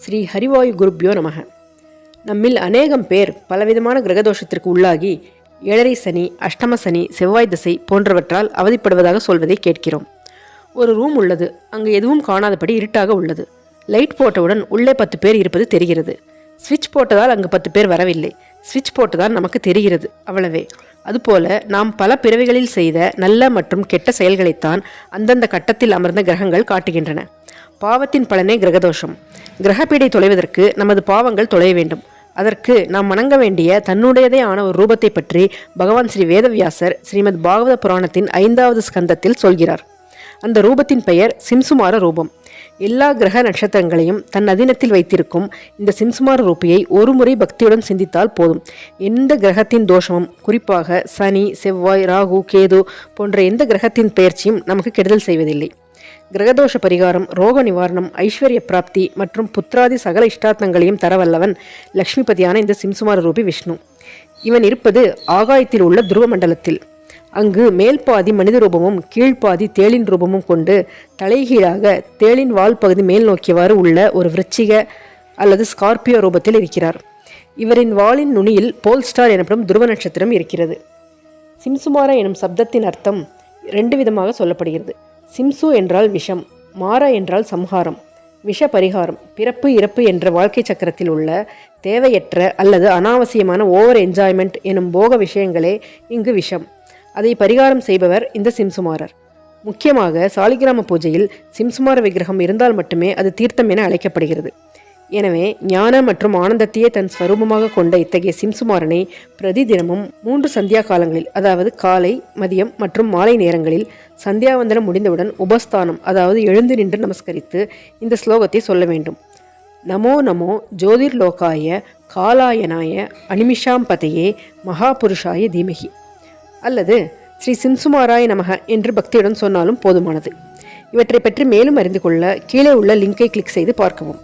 ஸ்ரீ ஹரிவாயு குருப்யோ நமக. நம்மில் அநேகம் பேர் பலவிதமான கிரகதோஷத்திற்கு உள்ளாகி 7.5 சனி, அஷ்டம சனி, செவ்வாய் திசை போன்றவற்றால் அவதிப்படுவதாக சொல்வதை கேட்கிறோம். ஒரு ரூம் உள்ளது. அங்கு எதுவும் காணாதபடி இருட்டாக உள்ளது. லைட் போட்டவுடன் உள்ளே 10 பேர் இருப்பது தெரிகிறது. ஸ்விட்ச் போட்டதால் அங்கு 10 பேர் வரவில்லை. ஸ்விட்ச் போட்டதால் நமக்கு தெரிகிறது, அவ்வளவே. அதுபோல நாம் பல பிறவிகளில் செய்த நல்ல மற்றும் கெட்ட செயல்களைத்தான் அந்தந்த கட்டத்தில் அமர்ந்த கிரகங்கள் காட்டுகின்றன. பாவத்தின் பலனே கிரகதோஷம். கிரகப்பீடை தொலைவதற்கு நமது பாவங்கள் தொலைய வேண்டும். அதற்கு நாம் வணங்க வேண்டிய தன்னுடையதே ஆன ஒரு ரூபத்தை பற்றி பகவான் ஸ்ரீ வேதவியாசர் ஸ்ரீமத் பாகவத புராணத்தின் 5வது ஸ்கந்தத்தில் சொல்கிறார். அந்த ரூபத்தின் பெயர் சிம்சுமார ரூபம். எல்லா கிரக நட்சத்திரங்களையும் தன் அதீனத்தில் வைத்திருக்கும் இந்த சிம்சுமார ரூபியை ஒரு முறை பக்தியுடன் சிந்தித்தால் போதும். எந்த கிரகத்தின் தோஷமும், குறிப்பாக சனி, செவ்வாய், ராகு, கேது போன்ற எந்த கிரகத்தின் பெயர்ச்சியும் நமக்கு கெடுதல் செய்வதில்லை. கிரகதோஷ பரிகாரம், ரோக நிவாரணம், ஐஸ்வர்ய பிராப்தி மற்றும் புத்திராதி சகல இஷ்டார்த்தங்களையும் தரவல்லவன் லக்ஷ்மிபதியான இந்த சிம்சுமார ரூபி விஷ்ணு. இவன் இருப்பது ஆகாயத்தில் உள்ள துருவ மண்டலத்தில். அங்கு மேல் பாதி மனித ரூபமும் கீழ்ப்பாதி தேளின் ரூபமும் கொண்டு தலைகீழாக தேளின் வால் பகுதி மேல் நோக்கியவாறு உள்ள ஒரு விருச்சிக அல்லது ஸ்கார்பியோ ரூபத்தில் இருக்கிறார். இவரின் வாளின் நுனியில் போல் ஸ்டார் எனப்படும் துருவ நட்சத்திரம் இருக்கிறது. சிம்சுமார எனும் சப்தத்தின் அர்த்தம் 2 விதமாக சொல்லப்படுகிறது. சிம்சு என்றால் விஷம், மாரா என்றால் சம்ஹாரம். விஷ பரிகாரம், பிறப்பு இறப்பு என்ற வாழ்க்கை சக்கரத்தில் உள்ள தேவையற்ற அல்லது அனாவசியமான ஓவர் என்ஜாய்மெண்ட் எனும் போக விஷயங்களே இங்கு விஷம். அதை பரிகாரம் செய்பவர் இந்த சிம்சுமாரர். முக்கியமாக சாலிகிராம பூஜையில் சிம்சுமார விக்கிரகம் இருந்தால் மட்டுமே அது தீர்த்தம் என அழைக்கப்படுகிறது. எனவே ஞான மற்றும் ஆனந்தத்தையே தன் ஸ்வரூபமாக கொண்ட இத்தகைய சிம்சுமாரனை பிரதி தினமும் 3 சந்தியா காலங்களில், அதாவது காலை, மதியம் மற்றும் மாலை நேரங்களில் சந்தியாவந்தனம் முடிந்தவுடன் உபஸ்தானம், அதாவது எழுந்து நின்று நமஸ்கரித்து இந்த ஸ்லோகத்தை சொல்ல வேண்டும். நமோ நமோ ஜோதிர்லோகாய காலாயனாய அனிமிஷாம்பதையே மகாபுருஷாய தீமகி, அல்லது ஸ்ரீ சிம்சுமாராய நமக என்று பக்தியுடன் சொன்னாலும் போதுமானது. இவற்றை பற்றி மேலும் அறிந்து கொள்ள கீழே உள்ள லிங்கை கிளிக் செய்து பார்க்கவும்.